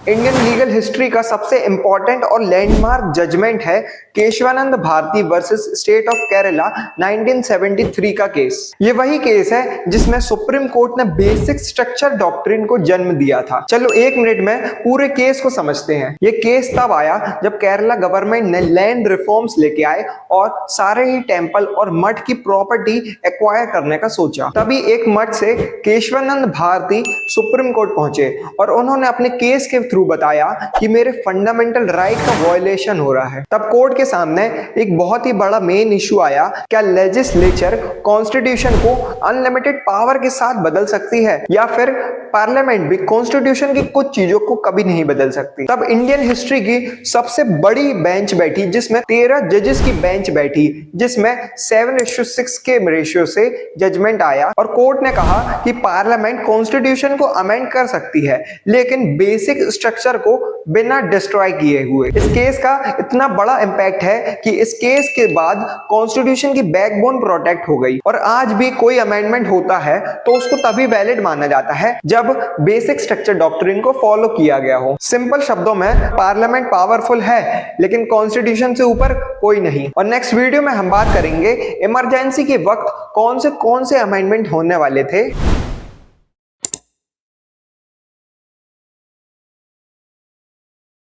Indian legal history का सबसे important और लैंडमार्क जजमेंट है Kesavananda Bharati versus state of Kerala 1973 का केस। ये वही केस है जिसमें सुप्रीम कोर्ट ने बेसिक स्ट्रक्चर डॉक्ट्रिन को जन्म दिया था। चलो 1 मिनट में पूरे केस को समझते हैं। ये केस तब आया जब केरला गवर्नमेंट ने लैंड रिफॉर्म्स लेके आए और सारे ही टेंपल और मठ की प्रॉपर्टी एक्वायर करने का सोचा। तभी एक मठ से केशवानंद भारती सुप्रीम कोर्ट पहुंचे और उन्होंने अपने केस के थ्रू बताया कि मेरे फंडामेंटल राइट का वायलेशन हो रहा है। तब कोर्ट के सामने एक बहुत ही बड़ा मेन इशू आया, क्या लेजिस्लेचर कॉन्स्टिट्यूशन को अनलिमिटेड पावर के साथ बदल सकती है या फिर पार्लियामेंट भी कॉन्स्टिट्यूशन की कुछ चीजों को कभी नहीं बदल सकती। तब इंडियन हिस्ट्री की सबसे बड़ी बेंच बैठी जिसमें 13 जजेस की बेंच बैठी, जिसमें 7:6 के रेशियो से जजमेंट आया और कोर्ट ने कहा कि पार्लियामेंट कॉन्स्टिट्यूशन को अमेंड कर सकती है लेकिन बेसिक स्ट्रक्चर को बिना डिस्ट्रॉय किए हुए। इस केस का इतना बड़ा इंपैक्ट है कि इस केस के बाद कॉन्स्टिट्यूशन की बैकबोन प्रोटेक्ट हो गई और आज भी कोई अमेंडमेंट होता है तो उसको तभी वैलिड माना जाता है जब बेसिक स्ट्रक्चर डॉक्ट्रिन को फॉलो किया गया हो। सिंपल शब्दों में पार्लियामेंट पावरफुल है लेकिन कॉन्स्टिट्यूशन से ऊपर कोई नहीं। और नेक्स्ट वीडियो में हम बात करेंगे इमरजेंसी के वक्त कौन से अमेंडमेंट होने वाले थे।